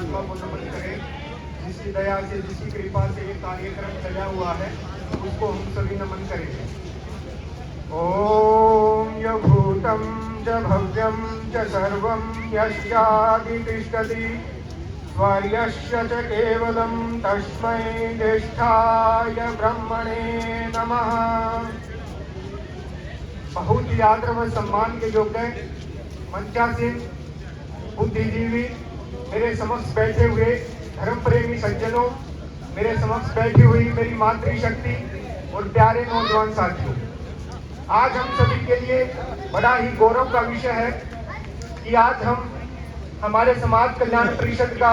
आत्मा को नमन करें। जिसकी दया से, जिसकी कृपा से ये कार्यक्रम चला हुआ है, उसको हम सभी नमन करेंगे। ओम य भूतं च भव्यं च सर्वं यश्चादितिष्ठति स्वर्यस्य च केवलं तस्मै ज्येष्ठाय ब्रह्मणे नमः। बहुत ही आदर व सम्मान के योग्य मंचासीन बुद्धिजीवी, मेरे समक्ष बैठे हुए धर्म प्रेमी सज्जनों, मेरे समक्ष बैठी हुई मेरी मातृशक्ति और प्यारे नौजवान साथियों, आज हम सभी के लिए बड़ा ही गौरव का विषय है कि आज हम हमारे समाज कल्याण परिषद का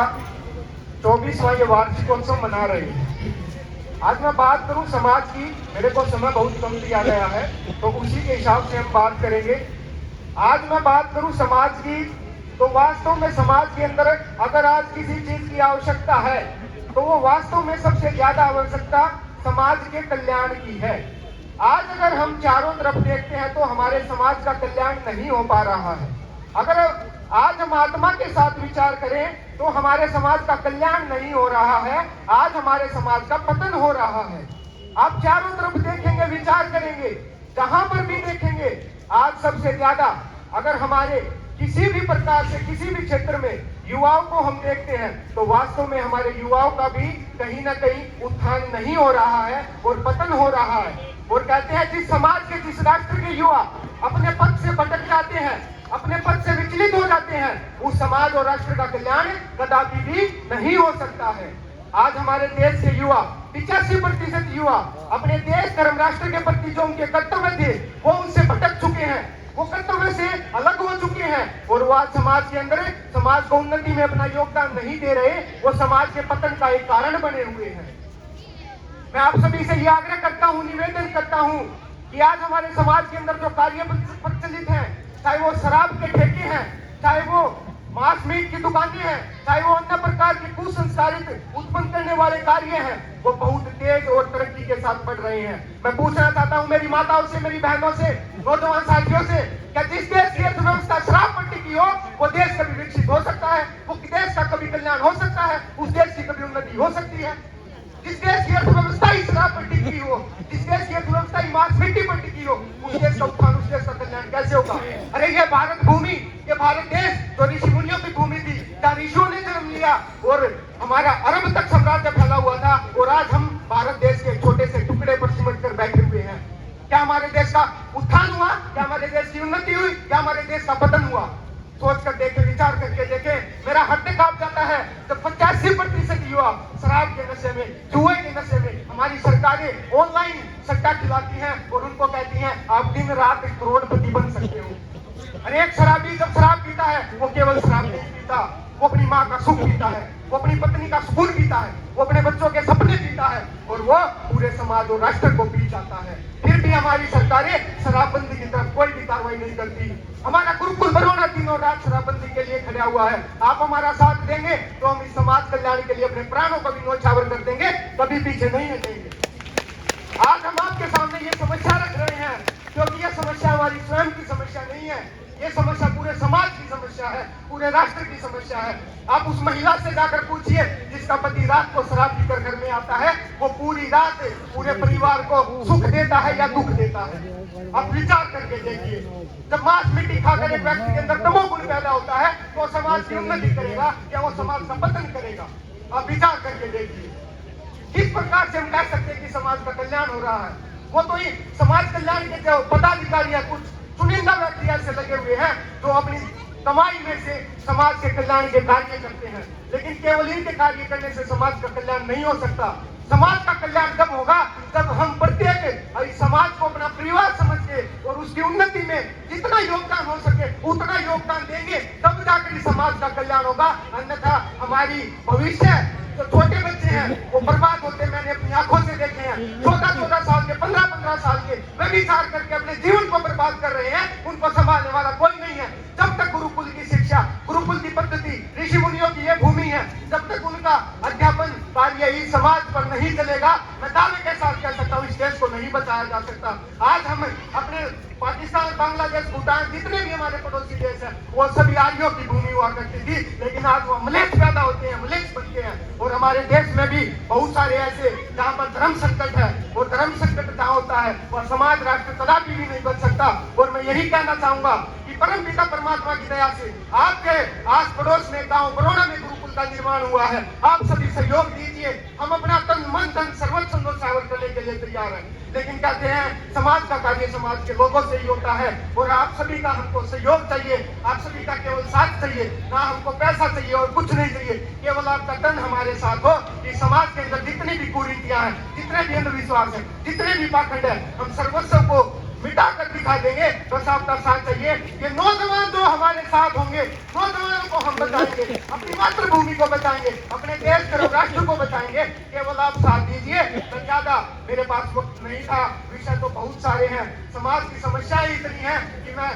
24वां ये वार्षिकोत्सव मना रहे हैं। आज मैं बात करूं समाज की, मेरे को समय बहुत कम दिया गया है तो उसी के हिसाब से हम बात करेंगे। आज मैं बात करूं समाज की, तो वास्तव में समाज के अंदर अगर आज किसी चीज की आवश्यकता है तो वो वास्तव में सबसे ज्यादा आवश्यकता समाज के कल्याण की है। आज अगर हम चारों तरफ देखते हैं तो हमारे समाज का कल्याण नहीं हो पा रहा है। अगर आज हम आत्मा के साथ विचार करें तो हमारे समाज का कल्याण नहीं हो रहा है, आज हमारे समाज का पतन हो रहा है। आप चारों तरफ देखेंगे, विचार करेंगे, जहां पर भी देखेंगे, आज सबसे ज्यादा अगर हमारे किसी भी प्रकार से किसी भी क्षेत्र में युवाओं को हम देखते हैं तो वास्तव में हमारे युवाओं का भी कहीं ना कहीं उत्थान नहीं हो रहा है और पतन हो रहा है। और कहते हैं जिस समाज के, जिस राष्ट्र के युवा अपने पथ से भटक जाते हैं, अपने पथ से विचलित हो जाते हैं, उस समाज और राष्ट्र का कल्याण कदापि भी नहीं हो सकता है। आज हमारे देश के युवा 85% युवा अपने देश, धर्म, राष्ट्र के प्रति जो उनके कर्तव्य थे वो उनसे भटक चुके हैं, वो कर्तव्य से अलग हो चुके हैं और वो आज समाज के अंदर समाज को उन्नति में अपना योगदान नहीं दे रहे, वो समाज के पतन का एक कारण बने हुए हैं। मैं आप सभी से यह आग्रह करता हूं, निवेदन करता हूं कि आज हमारे समाज के अंदर जो कार्य प्रचलित हैं, चाहे वो शराब के ठेके हैं, चाहे वो मांस मीट की दुकानें हैं, चाहे वो अन्य प्रकार के कुसंस्कारित उत्पन्न करने वाले कार्य हैं, वो बहुत तेज और तरक्की के साथ बढ़ रहे हैं। मैं पूछना चाहता हूं मेरी माताओं से, मेरी बहनों से, नौजवान साथियों से, क्या जिस देश की अर्थव्यवस्था शराब पर टिकी हो वो देश कभी विकसित हो सकता है? वो देश का कभी कल्याण हो सकता है? उस देश की कभी उन्नति हो सकती है? जिस देश की अर्थव्यवस्था ही शराब पर टिकी हो, जिस देश की अर्थव्यवस्था ही मांस मिट्टी पर टिकी हो, उस देश का उत्थान, उस देश का कल्याण कैसे होगा? अरे ये भारत भूमि, ये भारत देश जो ऋषि मुनियों की भूमि थी, जहाँ ऋषियों ने जन्म लिया और हमारा अरब तक साम्राज्य फैला हुआ था, और आज हम भारत देश के छोटे से टुकड़े पर सिमट कर बैठे हुए हैं। क्या हमारे देश का उत्थान हुआ? क्या हमारे देश की उन्नति हुई? क्या हमारे देश का पतन हुआ? सोच कर देखे, विचार करके देखे, मेरा हड्डी कांप जाता है जब 85% युवा शराब के नशे में, जुए के नशे में, हमारी सरकारें ऑनलाइन सट्टा खिलाती हैं और उनको कहती हैं आप दिन रात करोड़पति बन सकते हो। अरे एक शराबी जब शराब पीता है वो केवल शराब नहीं पीता, वो अपनी माँ का सुख पीता है, वो अपनी पत्नी का सुकून पीता है, वो अपने बच्चों के सपने पीता है और वो पूरे समाज और राष्ट्र को पी जाता है। फिर भी हमारी सरकारें शराबबंदी की तरफ कोई भी कार्रवाई नहीं करती। हमारा गुरुकुल बरौना दिनों रात शराबबंदी के लिए खड़ा हुआ है। आप हमारा साथ देंगे तो हम इस समाज कल्याण के लिए अपने प्राणों का भी न्यौछावर कर देंगे, कभी पीछे नहीं हटेंगे। आज हम आपके सामने ये समस्या रख रहे हैं क्योंकि ये समस्या हमारी स्वयं की समस्या नहीं है, ये समस्या पूरे समाज की समस्या है, पूरे राष्ट्र की समस्या है। आप उस महिला से जाकर पूछिए जिसका पति रात को शराब पीकर घर में आता है, वो पूरी रात पूरे परिवार को सुख देता है या दुख देता है? आप विचार करके देखिए। जब मांस मिट्टी खाकर एक व्यक्ति के अंदर तमोगुण पैदा होता है तो समाज की उन्नति करेगा या वो समाज का पतन करेगा? आप विचार करके देखिए। किस प्रकार से हम कह सकते हैं कि समाज का कल्याण हो रहा है? वो तो ये समाज कल्याण के जो पदाधिकारी है, कुछ चुनिंदा व्यक्ति ऐसे लगे हुए हैं जो अपनी कमाई में से समाज के कल्याण के कार्य करते हैं, लेकिन केवल इनके कार्य करने से समाज का कल्याण नहीं हो सकता। समाज का कल्याण कब होगा? जब हम प्रत्येक समाज को अपना परिवार समझ के और उसकी उन्नति में जितना योगदान हो सके उतना योगदान देंगे, तब जाकर इस समाज का कल्याण होगा। अन्यथा हमारी भविष्य जो छोटे बच्चे हैं वो बर्बाद होते मैंने अपनी आंखों से देखे हैं। 14-14 साल के, 15-15 साल के व्यभिचार करके अपने जीवन को बर्बाद कर रहे हैं, उनको संभालने वाला कोई नहीं है। जब तक गुरुकुल की शिक्षा, गुरुकुल की पद्धति, ऋषि मुनियों की ये भूमि है, जब तक उनका अध्यापन कार्य इस समाज पर नहीं चलेगा, मैं दावे के साथ कह सकता हूँ इस देश को नहीं बचाया जा सकता। आज हम अपने पाकिस्तान, बांग्लादेश, भूटान, जितने भी हमारे पड़ोसी देश हैं, वो सभी आर्यों की भूमि हुआ करती थी, लेकिन आज वो मलेच्छ पैदा होते हैं, में भी बहुत सारे ऐसे जहाँ पर धर्म संकट है, और धर्म संकट जहाँ होता है वह समाज राष्ट्र कदापि भी नहीं बच सकता। और मैं यही कहना चाहूंगा कि परम पिता परमात्मा की दया से आपके आस पड़ोस में गांव बरोड़ा में गुरुकुल का निर्माण हुआ है। आप सभी सहयोग दीजिए, हम अपना तन मन धन सर्वस्व न्यौछावर करने के लिए तैयार हैं। लेकिन कहते हैं समाज का कार्य समाज के लोगों से ही होता है, और आप सभी का हमको सहयोग चाहिए, आप सभी का केवल साथ चाहिए, ना हमको पैसा चाहिए और कुछ नहीं चाहिए, केवल आपका तन हमारे साथ हो कि समाज के अंदर जितनी भी कुरीतियां हैं, जितने भी अंधविश्वास है, जितने भी पाखंड है, हम सर्वस्व को मिटा कर दिखा देंगे। बस आपका साथ चाहिए। ये नौजवान जो हमारे साथ होंगे, नौजवानों को हम बचाएंगे, अपनी मातृभूमि को बचाएंगे, अपने देश के राष्ट्र को बचाएंगे, केवल आप साथ दीजिए। तो ज्यादा मेरे पास वक्त नहीं था, विषय तो बहुत सारे हैं, समाज की समस्याएं इतनी हैं कि मैं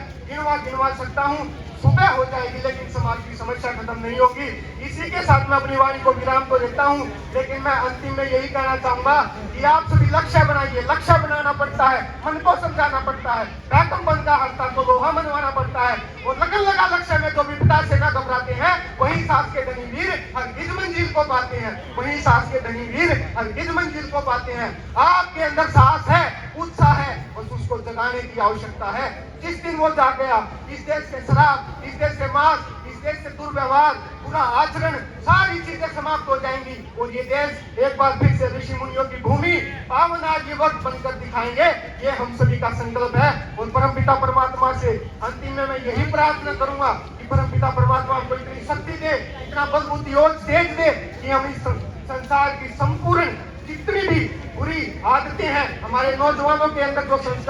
गिनवा सकता हूँ, सुबह हो जाएगी लेकिन समाज की समस्या खत्म नहीं होगी। इसी के साथ मैं अपनी वाणी को विराम तो देता हूँ, लेकिन मैं अंतिम में यही कहना चाहूंगा कि आप सभी लक्ष्य बनाइए। लक्ष्य बनाना पड़ता है, मन को समझाना पड़ता है, बैकम बन का हस्ता को लोहा मनवाना पड़ता है, और लगन लगा लक्ष्य में जो विपदा से न घबराते हैं, वही साहस के धनी वीर हरगिज मंजिल को पाते हैं, वही साहस के धनी वीर हरगिज मंजिल को पाते हैं। आपके अंदर साहस है, उत्साह है, बस उसको जगाने की आवश्यकता है। जिस दिन वो जाग गया, इस देश से शराब, इस देश से मांस, इस देश से दुर्व्यवहार, बुरा आचरण, सारी चीजें समाप्त हो जाएंगी, और ये देश एक बार फिर से ऋषि मुनियों की भूमि पावन आजीवन बनकर दिखाएंगे। ये हम सभी का संकल्प है। और परमपिता परमात्मा से अंतिम में मैं यही प्रार्थना करूंगा कि परमपिता परमात्मा हमको इतनी शक्ति दे, इतना बल बुद्धि और तेज दे कि हम इस संसार की संपूर्ण जितनी भी बुरी आदतें हैं, हमारे नौजवानों के अंदर जो संस्कार